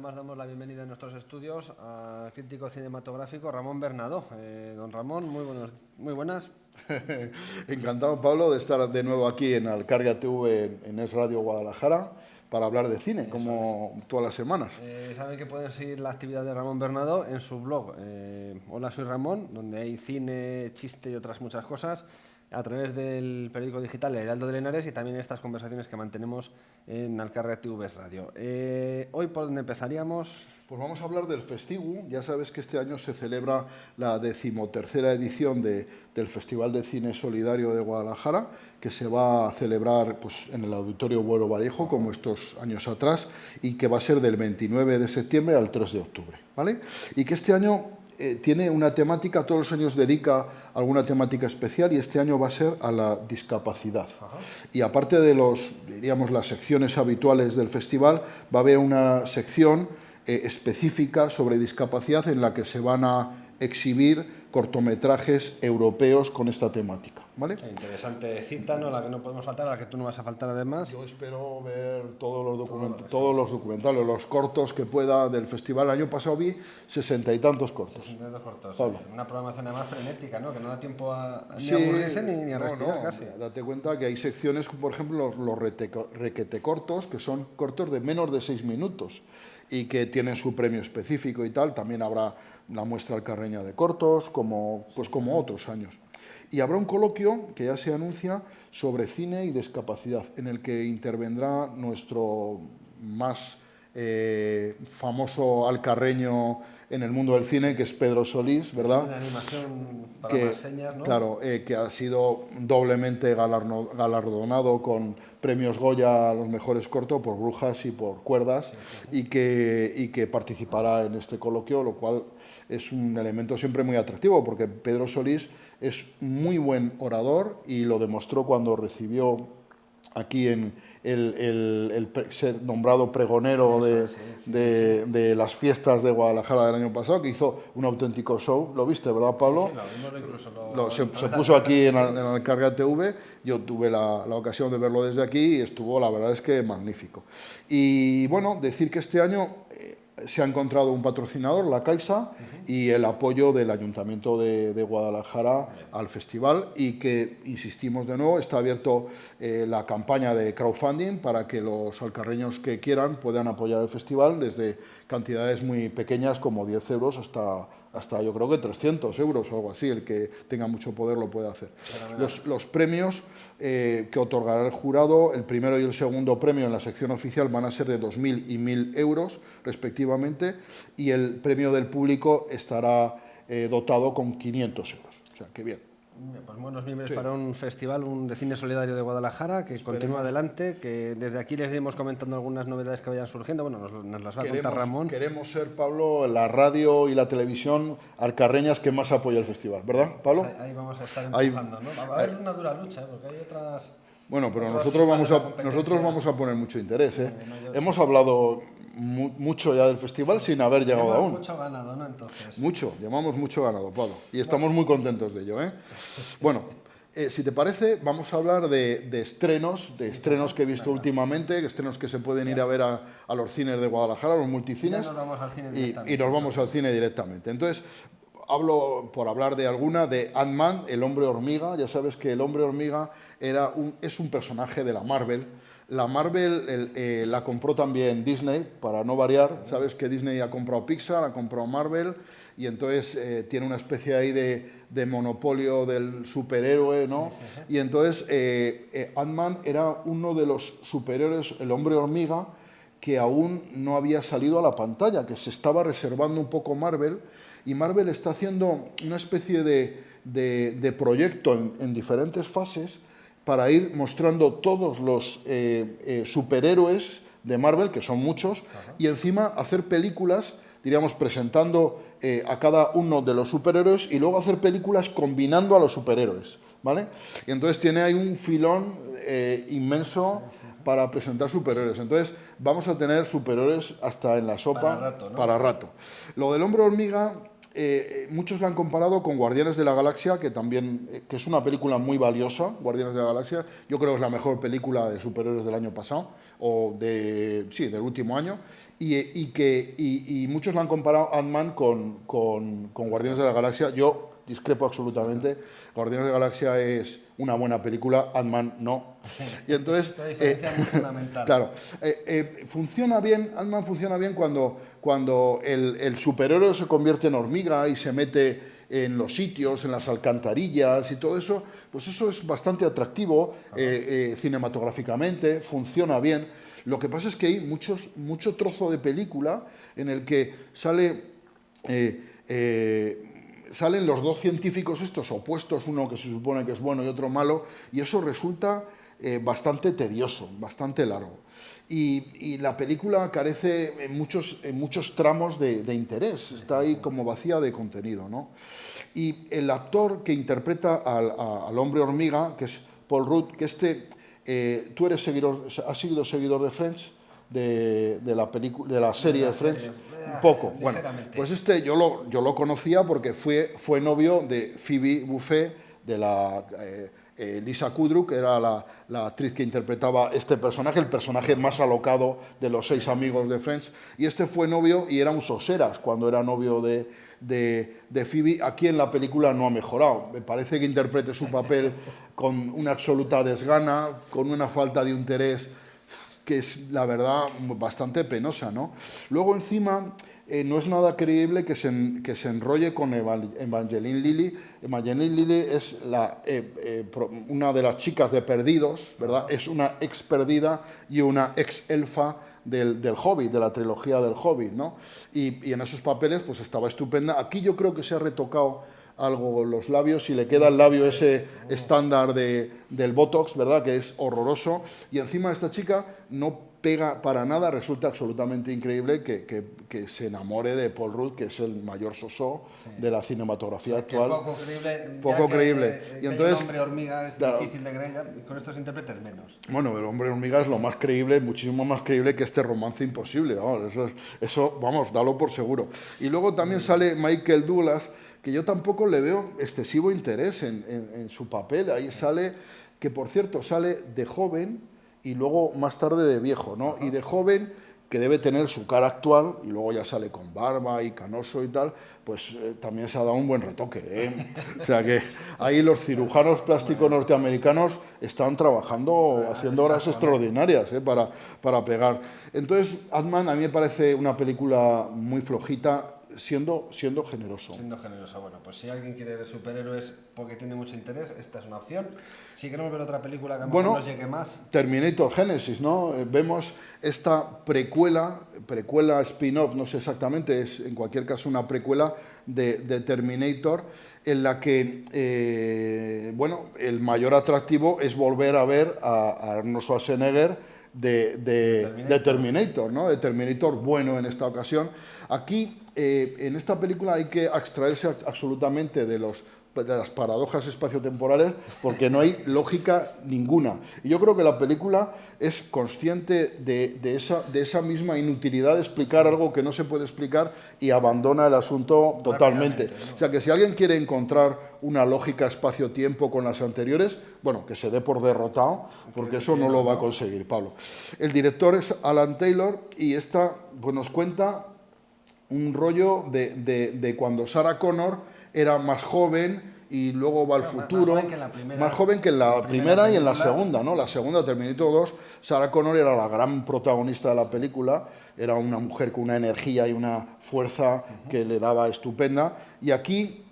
más damos la bienvenida en nuestros estudios al crítico cinematográfico Ramón Bernadó. Don Ramón, muy buenas. Encantado, Pablo, de estar de nuevo aquí en Alcarria TV en Es Radio Guadalajara para hablar de cine, como todas las semanas. Saben que pueden seguir la actividad de Ramón Bernadó en su blog Hola, soy Ramón, donde hay cine, chiste y otras muchas cosas, a través del periódico digital El Heraldo de Henares y también estas conversaciones que mantenemos en Alcarria TV Radio. Hoy, ¿por dónde empezaríamos? Pues vamos a hablar del Festigu. Ya sabes que este año se celebra la 13ª edición del Festival de Cine Solidario de Guadalajara, que se va a celebrar pues, en el Auditorio Buero Vallejo, como estos años atrás, y que va a ser del 29 de septiembre al 3 de octubre, ¿vale? Y que este año tiene una temática, todos los años dedica alguna temática especial, y este año va a ser a la discapacidad. Ajá. Y aparte de las secciones habituales del festival, va a haber una sección específica sobre discapacidad en la que se van a exhibir cortometrajes europeos con esta temática, ¿vale? Interesante cita, ¿no? La que no podemos faltar, a la que tú no vas a faltar además. Yo espero ver todos los documentales, los cortos que pueda del festival. El año pasado vi 60 y tantos cortos. 62 cortos. Pablo. Una programación además frenética, ¿no? Que no da tiempo ni Sí, a aburrirse ni a respirar casi. Date cuenta que hay secciones, por ejemplo, los requete cortos, que son cortos de menos de 6 minutos y que tienen su premio específico y tal. También habrá la muestra alcarreña de cortos, como otros años. Y habrá un coloquio que ya se anuncia sobre cine y discapacidad, en el que intervendrá nuestro más famoso alcarreño en el mundo del cine, que es Pedro Solís, ¿verdad? Una animación para más señas, ¿no? Claro, que ha sido doblemente galardonado con premios Goya a los mejores cortos por Brujas y por Cuerdas, y que participará en este coloquio, lo cual es un elemento siempre muy atractivo, porque Pedro Solís es muy buen orador y lo demostró cuando recibió aquí en ser nombrado pregonero de las fiestas de Guadalajara del año pasado, que hizo un auténtico show. ¿Lo viste, verdad, Pablo? Sí, lo vimos, incluso se puso aquí en Alcarria TV. Yo tuve la ocasión de verlo desde aquí y estuvo, la verdad es que magnífico. Y bueno, decir que este año se ha encontrado un patrocinador, la Caixa, y el apoyo del Ayuntamiento de Guadalajara al festival, y que, insistimos de nuevo, está abierto la campaña de crowdfunding para que los alcarreños que quieran puedan apoyar el festival desde cantidades muy pequeñas como 10 euros hasta yo creo que 300 euros o algo así. El que tenga mucho poder lo puede hacer. Los premios que otorgará el jurado, el primero y el segundo premio en la sección oficial van a ser de 2.000 y 1.000 euros respectivamente, y el premio del público estará dotado con 500 euros. O sea, que bien. Pues buenos miembros para un festival de cine solidario de Guadalajara que continúa adelante, que desde aquí les iremos comentando algunas novedades que vayan surgiendo. Bueno, nos las va a contar Ramón. Queremos ser, Pablo, la radio y la televisión alcarreñas que más apoya el festival, ¿verdad, Pablo? Pues ahí vamos a estar empujando, ¿no? Va a haber una dura lucha, porque hay otras... Bueno, pero nosotros vamos a poner mucho interés, ¿eh? Hemos hablado mucho ya del festival sin haber llegado aún. Mucho ganado, ¿no? Entonces. Llevamos mucho ganado, Pablo, y estamos muy contentos de ello, ¿eh? Bueno, si te parece, vamos a hablar de estrenos que he visto últimamente, estrenos que se pueden ir a ver a los cines de Guadalajara, a los multicines, Y nos vamos al cine y nos vamos al cine directamente. Entonces, hablo, por hablar de alguna, de Ant-Man, el hombre hormiga. Ya sabes que el hombre hormiga es un personaje de la Marvel. La Marvel la compró también Disney, para no variar. Sabes que Disney ha comprado Pixar, ha comprado Marvel, y entonces tiene una especie ahí de monopolio del superhéroe, ¿no? Y entonces Ant-Man era uno de los superhéroes, el hombre hormiga, que aún no había salido a la pantalla, que se estaba reservando un poco Marvel, y Marvel está haciendo una especie de proyecto en diferentes fases para ir mostrando todos los superhéroes de Marvel, que son muchos, y encima hacer películas, diríamos, presentando a cada uno de los superhéroes, y luego hacer películas combinando a los superhéroes, ¿vale? Y entonces tiene ahí un filón inmenso para presentar superhéroes. Entonces vamos a tener superhéroes hasta en la sopa para rato, ¿no? Para rato. Lo del hombre hormiga, muchos la han comparado con Guardianes de la Galaxia, que también que es una película muy valiosa. Guardianes de la Galaxia, yo creo que es la mejor película de superhéroes del año pasado, del último año, y muchos la han comparado Ant-Man con Guardianes de la Galaxia. Yo discrepo absolutamente. Guardianes de la Galaxia es una buena película, Ant-Man no. Y entonces, la diferencia es muy fundamental. claro, funciona bien, Ant-Man funciona bien cuando el superhéroe se convierte en hormiga y se mete en los sitios, en las alcantarillas y todo eso, pues eso es bastante atractivo cinematográficamente, funciona bien. Lo que pasa es que hay mucho trozo de película en el que salen los dos científicos estos opuestos, uno que se supone que es bueno y otro malo, y eso resulta bastante tedioso, bastante largo. Y la película carece en muchos tramos de interés, está ahí como vacía de contenido, ¿no? Y el actor que interpreta al hombre hormiga, que es Paul Rudd, que tú has sido seguidor de Friends, de la serie de Friends, un poco. Bueno, pues yo lo conocía porque fue novio de Phoebe Buffay, de la Lisa Kudrow, que era la actriz que interpretaba este personaje, el personaje más alocado de los 6 amigos de Friends, y fue novio y era un soseras cuando era novio de Phoebe. Aquí en la película no ha mejorado, me parece que interprete su papel con una absoluta desgana, con una falta de interés que es, la verdad, bastante penosa, ¿no? Luego, encima, no es nada creíble que se enrolle con Evangeline Lilly. Evangeline Lilly es una de las chicas de Perdidos, ¿verdad? Es una ex perdida y una ex elfa del Hobbit, de la trilogía del Hobbit, ¿no? Y en esos papeles pues estaba estupenda. Aquí yo creo que se ha retocado algo los labios y le queda el labio ese estándar del Botox, ¿verdad? Que es horroroso. Y encima esta chica no pega para nada, resulta absolutamente increíble que se enamore de Paul Rudd, que es el mayor sosó de la cinematografía actual. Poco creíble. Y entonces, el hombre hormiga es difícil de creer, con estos intérpretes menos. Bueno, el hombre hormiga es lo más creíble, muchísimo más creíble que este romance imposible. Vamos, eso vamos, dalo por seguro. Y luego también sale Michael Douglas, que yo tampoco le veo excesivo interés en su papel. Ahí sale, que por cierto sale de joven y luego más tarde de viejo, ¿no? Y de joven, que debe tener su cara actual, y luego ya sale con barba y canoso y tal, pues también se ha dado un buen retoque, ¿eh? O sea que ahí los cirujanos plásticos norteamericanos están trabajando, haciendo horas extraordinarias, para pegar. Entonces, Ant-Man a mí me parece una película muy flojita, siendo generoso. Siendo generoso, bueno, pues si alguien quiere ver superhéroes porque tiene mucho interés, esta es una opción. Si queremos ver otra película que a lo mejor nos llegue más... Terminator Genesis, ¿no? Vemos esta precuela spin-off, no sé exactamente, es en cualquier caso una precuela de Terminator, en la que, bueno, el mayor atractivo es volver a ver a Arnold Schwarzenegger de Terminator, ¿no? De Terminator bueno en esta ocasión. Aquí, en esta película hay que abstraerse absolutamente de las paradojas espaciotemporales porque no hay lógica ninguna. Y yo creo que la película es consciente de esa misma inutilidad de explicar algo que no se puede explicar y abandona el asunto totalmente. O sea que si alguien quiere encontrar una lógica espacio-tiempo con las anteriores, bueno, que se dé por derrotado, porque eso no lo va a conseguir, Pablo. El director es Alan Taylor y pues nos cuenta un rollo de cuando Sarah Connor era más joven y luego va al futuro, más joven que en la primera y en la segunda, ¿no? La segunda, Terminator 2, Sarah Connor era la gran protagonista de la película, era una mujer con una energía y una fuerza que le daba estupenda, y aquí,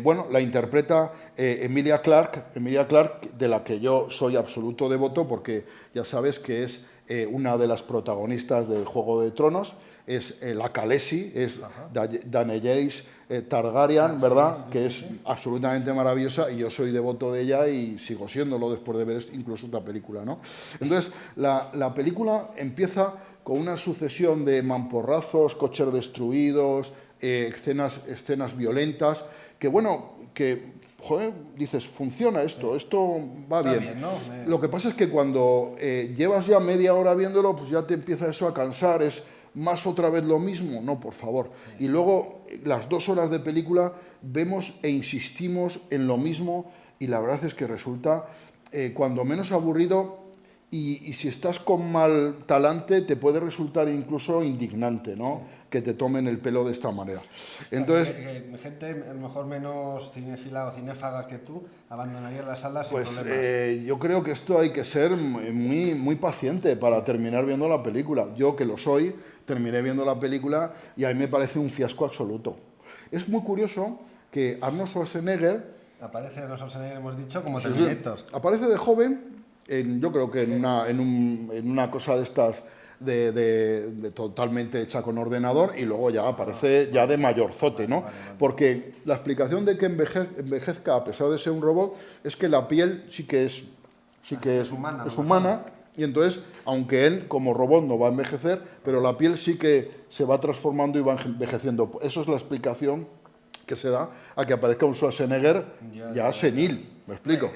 bueno, la interpreta Emilia Clarke, de la que yo soy absoluto devoto, porque ya sabes que es una de las protagonistas del Juego de Tronos, es la Khaleesi, es Daenerys Targaryen, ¿verdad? Que es absolutamente maravillosa y yo soy devoto de ella y sigo siéndolo después de ver incluso otra película, ¿no? Entonces, la película empieza con una sucesión de mamporrazos, coches destruidos, escenas violentas, que bueno, joder, dices, funciona esto va bien. ¿No? Lo que pasa es que cuando llevas ya media hora viéndolo, pues ya te empieza eso a cansar, es más otra vez lo mismo, no, por favor. Sí. Y luego las 2 horas de película vemos e insistimos en lo mismo y la verdad es que resulta cuando menos aburrido y si estás con mal talante te puede resultar incluso indignante, ¿no? Que te tomen el pelo de esta manera. Entonces, que gente a lo mejor menos cinéfila o cinéfaga que tú abandonaría las salas pues sin problemas. yo creo que esto hay que ser muy, muy paciente para terminar viendo la película. Yo, que lo soy, terminé viendo la película y a mí me parece un fiasco absoluto. Es muy curioso que Arnold Schwarzenegger... Aparece Arnold Schwarzenegger, hemos dicho, como Sí, Terminator. sí. Aparece de joven, yo creo que en una cosa de estas de totalmente hecha con ordenador, y luego ya aparece ya de mayorzote, ¿no? Porque la explicación de que envejezca a pesar de ser un robot es que la piel sí que es humana, y entonces, aunque él como robot no va a envejecer, pero la piel sí que se va transformando y va envejeciendo. Eso es la explicación que se da a que aparezca un Schwarzenegger ya senil, ¿me explico?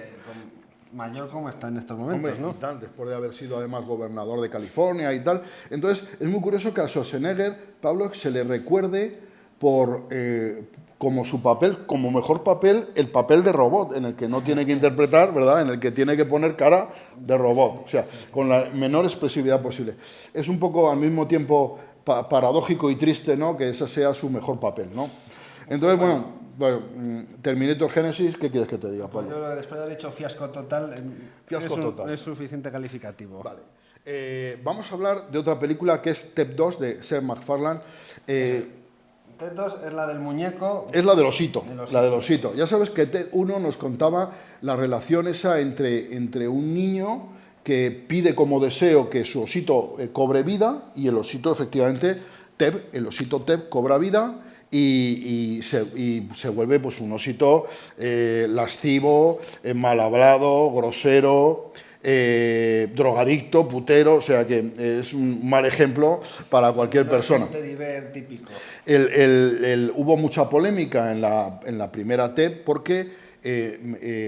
Mayor como está en estos momentos, Hombre, ¿no? y tal, después de haber sido además gobernador de California y tal. Entonces, es muy curioso que a Schwarzenegger, Pablo, se le recuerde por como su papel, como mejor papel, el papel de robot, en el que no tiene que interpretar, ¿verdad? En el que tiene que poner cara de robot, o sea, con la menor expresividad posible. Es un poco al mismo tiempo paradójico y triste, ¿no? Que ese sea su mejor papel, ¿no? Entonces, bueno, Terminator Genesis, ¿qué quieres que te diga, Pablo? Pues yo, después de haber dicho fiasco total, es suficiente calificativo. Vale. Vamos a hablar de otra película que es Step 2 de Seth MacFarlane. Step 2 es la del muñeco. Es la del osito, la del osito. Ya sabes que Step 1 nos contaba la relación esa entre un niño que pide como deseo que su osito cobre vida, y el osito efectivamente, el osito Tep cobra vida. Y se vuelve pues un osito lascivo, mal hablado, grosero, drogadicto, putero, o sea que es un mal ejemplo para cualquier persona. Típico. Hubo mucha polémica en la primera TEP porque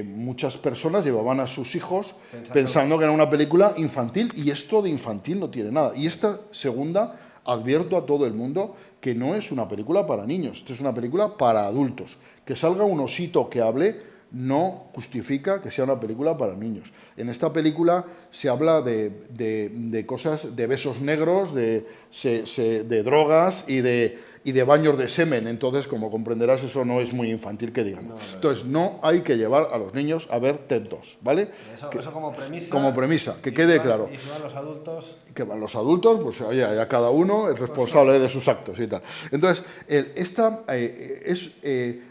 muchas personas llevaban a sus hijos pensando que era una película infantil, y esto de infantil no tiene nada. Y esta segunda, advierto a todo el mundo que no es una película para niños, esto es una película para adultos. Que salga un osito que hable no justifica que sea una película para niños. En esta película se habla de cosas, de besos negros, de drogas y de baños de semen. Entonces, como comprenderás, eso no es muy infantil que digamos. Entonces, no hay que llevar a los niños a ver TED 2, ¿vale? Eso como premisa. Como premisa, que quede claro. Y si van los adultos... Que van los adultos, pues ya cada uno es responsable de sus actos y tal. Entonces,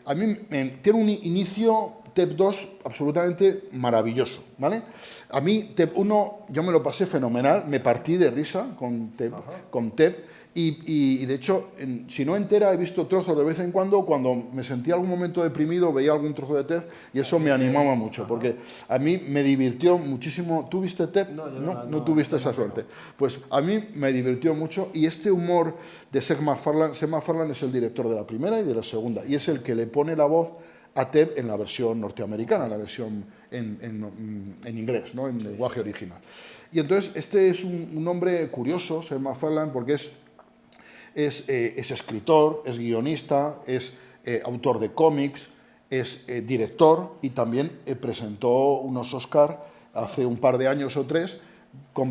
a mí tiene un inicio TEP 2 absolutamente maravilloso, ¿vale? A mí TEP 1 yo me lo pasé fenomenal, me partí de risa con TEP. Y de hecho, si no entera, he visto trozos de vez en cuando me sentía algún momento deprimido, veía algún trozo de TED y eso me animaba mucho, porque a mí me divirtió muchísimo. ¿Tú viste TED? No tuviste esa suerte. Pues a mí me divirtió mucho, y este humor de Seth MacFarlane es el director de la primera y de la segunda, y es el que le pone la voz a TED en la versión norteamericana, la versión en inglés, ¿no? En lenguaje original. Y entonces este es un hombre curioso, Seth MacFarlane, porque es escritor, es guionista, es autor de cómics, es director, y también presentó unos Oscar hace un par de años o tres con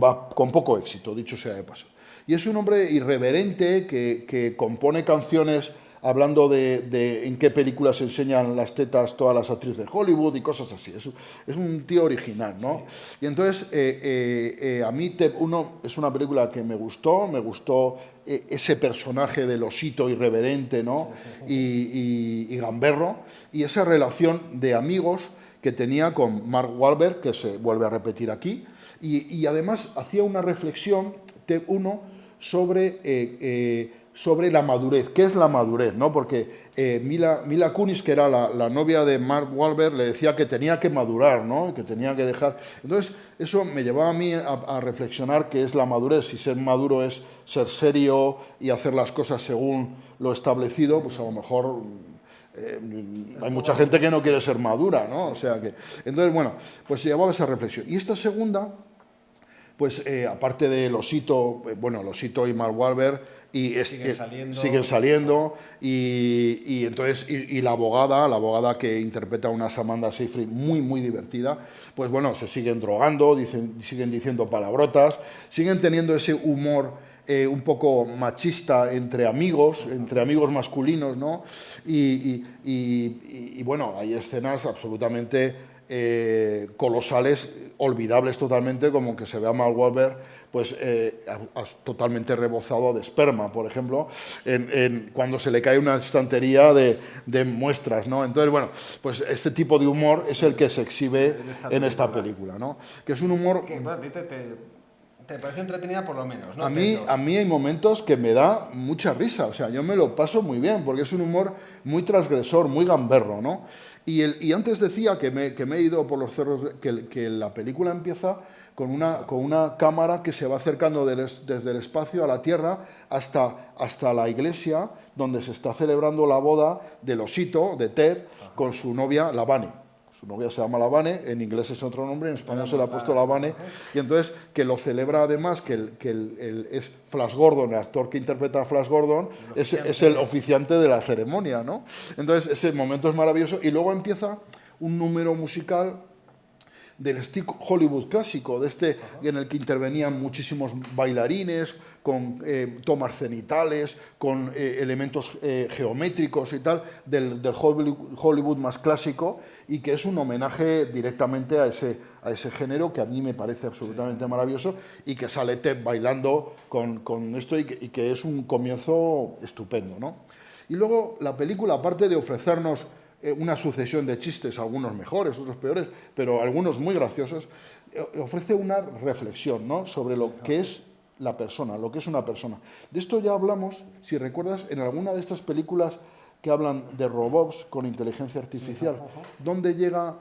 poco éxito, dicho sea de paso. Y es un hombre irreverente que compone canciones hablando de en qué películas se enseñan las tetas todas las actrices de Hollywood y cosas así. Es un tío original, ¿no? Sí. Y entonces, a mí TEP 1 es una película que me gustó ese personaje del osito irreverente, ¿no? Y gamberro, y esa relación de amigos que tenía con Mark Wahlberg, que se vuelve a repetir aquí, y además hacía una reflexión, TEP 1, sobre la madurez. ¿Qué es la madurez? ¿No? Porque Mila Kunis, que era la novia de Mark Wahlberg, le decía que tenía que madurar, ¿no? Que tenía que dejar... Entonces, eso me llevaba a mí a reflexionar qué es la madurez. Si ser maduro es ser serio y hacer las cosas según lo establecido, pues a lo mejor... hay mucha gente que no quiere ser madura, ¿no? O sea que... Entonces, bueno, pues se llevaba esa reflexión. Y esta segunda... Pues aparte del osito, el osito y Mark Wahlberg siguen saliendo y entonces y la abogada que interpreta a una Amanda Seyfried muy divertida, pues bueno, se siguen drogando, siguen diciendo palabrotas, siguen teniendo ese humor un poco machista entre amigos masculinos, ¿no? Y bueno, hay escenas absolutamente colosales, olvidables totalmente, como que se ve a Mark Wahlberg pues totalmente rebozado de esperma, por ejemplo, cuando se le cae una estantería de muestras, ¿no? Entonces, bueno, pues este tipo de humor es el que se exhibe en esta película, ¿no? Que es un humor... Que, bueno, te pareció entretenida por lo menos, ¿no? A mí hay momentos que me da mucha risa, o sea, yo me lo paso muy bien, porque es un humor muy transgresor, muy gamberro, ¿no? Y antes decía que me he ido por los cerros, que la película empieza con una cámara que se va acercando desde el espacio a la Tierra hasta la iglesia donde se está celebrando la boda del osito, de Ted, con su novia Lavane. Su novia se llama Lavane, en inglés es otro nombre, en español se le ha puesto Lavane, y entonces que lo celebra además, es Flash Gordon, el actor que interpreta a Flash Gordon, es el oficiante de la ceremonia, ¿no? Entonces ese momento es maravilloso, y luego empieza un número musical del estilo Hollywood clásico, en el que intervenían muchísimos bailarines, con tomas cenitales, con elementos geométricos y tal, del Hollywood más clásico, y que es un homenaje directamente a ese género que a mí me parece absolutamente maravilloso, y que sale Ted bailando con esto, y que es un comienzo estupendo, ¿no? Y luego la película, aparte de ofrecernos una sucesión de chistes, algunos mejores, otros peores, pero algunos muy graciosos, ofrece una reflexión, ¿no?, sobre lo que es la persona, lo que es una persona. De esto ya hablamos, si recuerdas, en alguna de estas películas que hablan de robots con inteligencia artificial. ¿Dónde llega,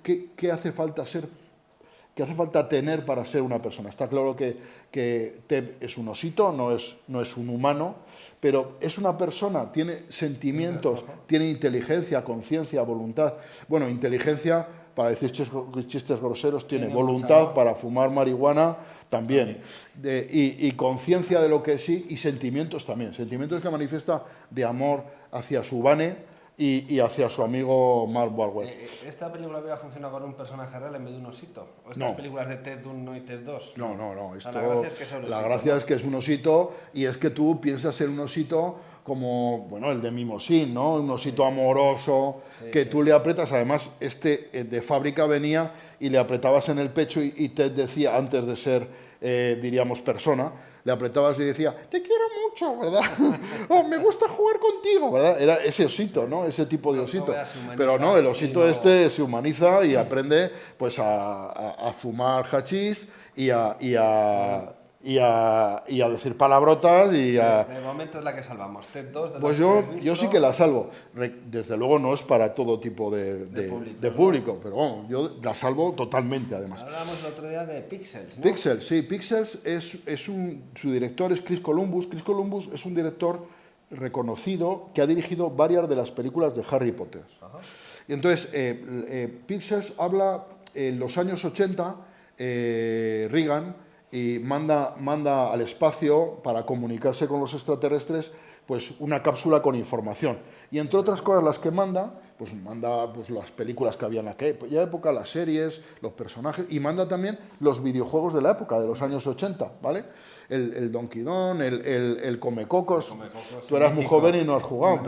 qué hace falta ser, qué hace falta tener para ser una persona? Está claro que Ted es un osito, no es un humano, pero es una persona, tiene sentimientos, tiene inteligencia, conciencia, voluntad. Bueno, inteligencia para decir chistes groseros, tiene voluntad para fumar marihuana también, y conciencia de lo que sí, y sentimientos también, sentimientos que manifiesta de amor hacia su Vane y hacia su amigo Mark Wahlberg. ¿Esta película hubiera funcionado con un personaje real en vez de un osito? ¿O estas películas de Ted 1 y Ted 2? No. Esto, la gracia es que es un osito, la gracia es que es un osito, y es que tú piensas en un osito como, bueno, el de Mimosín, ¿no? Un osito amoroso, que tú le aprietas. Además, de fábrica venía y le apretabas en el pecho, y Ted decía, antes de ser, diríamos, persona, le apretabas y decía, te quiero mucho, ¿verdad? Oh, me gusta jugar contigo, ¿verdad? Era ese osito, ¿no? Ese tipo de osito. Pero no, el osito se humaniza y aprende pues a fumar hachís y a decir palabrotas y a... De momento es la que salvamos. Ted 2, pues yo sí que la salvo. Desde luego no es para todo tipo de público, pero bueno, yo la salvo totalmente, además. Hablábamos el otro día de Pixels, ¿no? Pixels, sí. Pixels su director es Chris Columbus. Chris Columbus es un director reconocido que ha dirigido varias de las películas de Harry Potter. Ajá. Y entonces, Pixels habla en los años 80, Reagan, y manda al espacio para comunicarse con los extraterrestres pues una cápsula con información. Y entre otras cosas las que manda las películas que había en aquella época, las series, los personajes, y manda también los videojuegos de la época, de los años 80, ¿vale? El Donkey Kong, el Comecocos. Tú eras muy joven y no has jugado,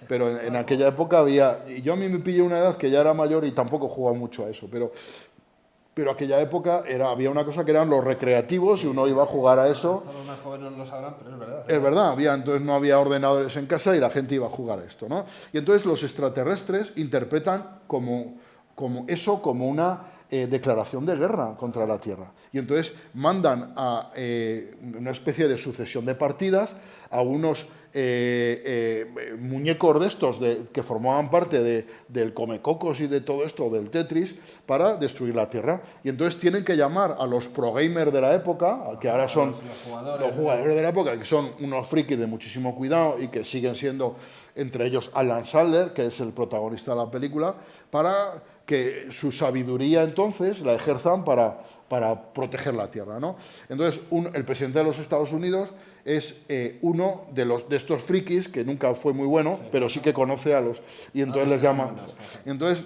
pero en aquella época había... Y yo a mí me pillé una edad que ya era mayor y tampoco jugaba mucho a eso, pero aquella época había una cosa que eran los recreativos, y uno iba a jugar a eso. Los más jóvenes no lo sabrán, pero es verdad. Es verdad, entonces no había ordenadores en casa y la gente iba a jugar a esto, ¿no? Y entonces los extraterrestres interpretan como una declaración de guerra contra la Tierra. Y entonces mandan a una especie de sucesión de partidas a unos muñecos de estos que formaban parte del Comecocos y de todo esto, del Tetris, para destruir la Tierra. Y entonces tienen que llamar a los pro-gamers de la época, que ahora son los jugadores de la época, que son unos frikis de muchísimo cuidado y que siguen siendo, entre ellos, Alan Sadler, que es el protagonista de la película, para que su sabiduría entonces la ejerzan para para proteger la Tierra, ¿no? Entonces, el presidente de los Estados Unidos es uno de estos frikis, que nunca fue muy bueno, pero sí que conoce a los... Y entonces les llama... Entonces,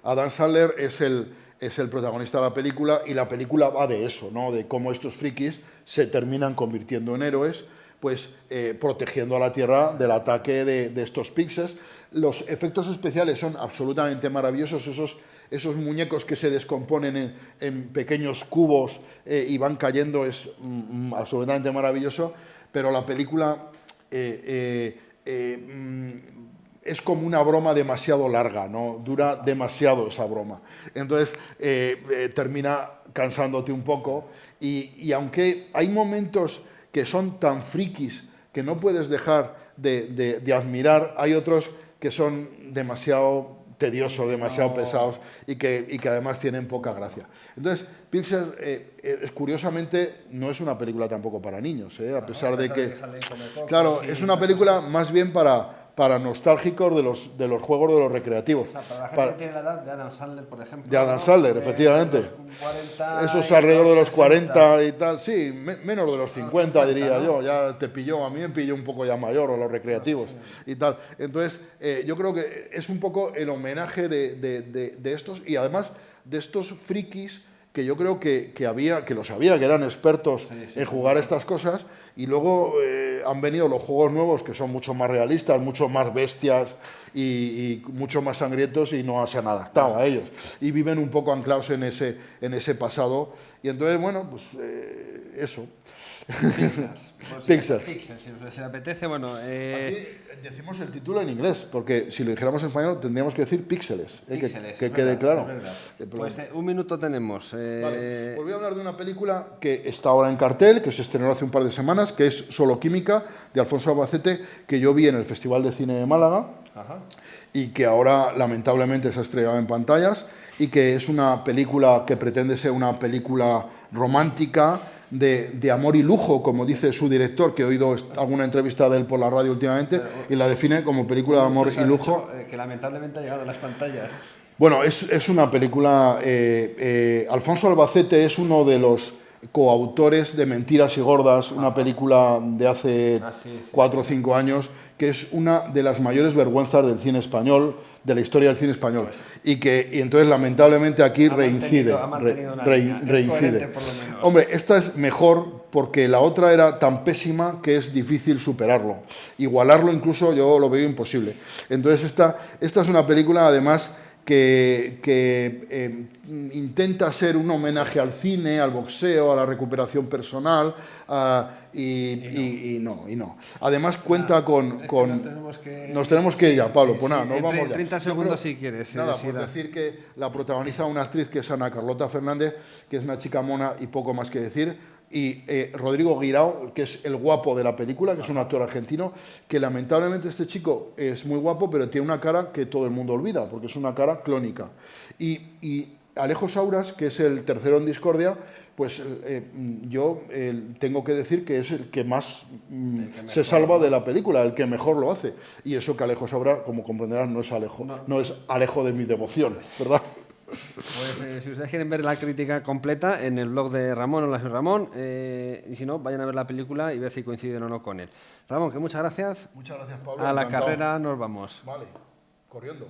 Adam Sandler es el protagonista de la película, y la película va de eso, ¿no? De cómo estos frikis se terminan convirtiendo en héroes, pues protegiendo a la Tierra del ataque de estos píxeles. Los efectos especiales son absolutamente maravillosos, esos muñecos que se descomponen en pequeños cubos y van cayendo, es absolutamente maravilloso, pero la película es como una broma demasiado larga, ¿no? Dura demasiado esa broma. Entonces termina cansándote un poco, y aunque hay momentos que son tan frikis que no puedes dejar de admirar, hay otros que son demasiado tediosos, demasiado pesados, y que además tienen poca gracia. Entonces, Pixar, curiosamente, no es una película tampoco para niños, a pesar de que... Claro, es una película más bien para nostálgicos de los juegos de los recreativos. O sea, para la gente que tiene la edad de Adam Sandler, por ejemplo. De Adam Sandler, efectivamente. Eso es alrededor de los 40 y tal, sí, menos de los 50, diría yo. Ya te pilló, a mí me pilló un poco ya mayor, o los recreativos y tal. Entonces, yo creo que es un poco el homenaje de estos, y además de estos frikis que yo creo que lo sabía, que eran expertos en jugar estas cosas, y luego han venido los juegos nuevos, que son mucho más realistas, mucho más bestias y mucho más sangrientos, y no se han adaptado a ellos, y viven un poco anclados en ese pasado, y entonces, bueno, pues eso. Pixar. Si le apetece, bueno... Aquí decimos el título en inglés, porque si lo dijéramos en español tendríamos que decir píxeles, que quede claro. Pues un minuto tenemos. Vale, pues voy a hablar de una película que está ahora en cartel, que se estrenó hace un par de semanas, que es Solo Química, de Alfonso Albacete, que yo vi en el Festival de Cine de Málaga. Ajá. Y que ahora lamentablemente se ha estrenado en pantallas, y que es una película que pretende ser una película romántica, de amor y lujo, como dice su director, que he oído alguna entrevista de él por la radio últimamente, y la define como película de amor y lujo. Que lamentablemente ha llegado a las pantallas. Bueno, es una película... Alfonso Albacete es uno de los coautores de Mentiras y Gordas, una película de hace 4 o 5 años, que es una de las mayores vergüenzas del cine español, de la historia del cine español, y entonces lamentablemente aquí reincide. Hombre, esta es mejor porque la otra era tan pésima que es difícil superarlo. Igualarlo incluso yo lo veo imposible. Entonces esta es una película además que intenta ser un homenaje al cine, al boxeo, a la recuperación personal, y no. Además cuenta con... Nos tenemos que ir ya, Pablo. Pues nada, nos vamos ya. 30 segundos si quieres. Nada, pues decir que la protagoniza una actriz que es Ana Carlota Fernández, que es una chica mona y poco más que decir. Y Rodrigo Guirao, que es el guapo de la película, que es un actor argentino, que lamentablemente este chico es muy guapo, pero tiene una cara que todo el mundo olvida, porque es una cara clónica. Y Alejo Sauras, que es el tercero en discordia, pues yo tengo que decir que es el que más se salva de la película, el que mejor lo hace. Y eso que Alejo Sauras, como comprenderán, no es Alejo de mi devoción, ¿verdad? Pues si ustedes quieren ver la crítica completa, en el blog de Ramón, Hola soy Ramón, y si no, vayan a ver la película y ver si coinciden o no con él. Ramón, que muchas gracias. Muchas gracias, Pablo. A la carrera nos vamos. Vale, corriendo.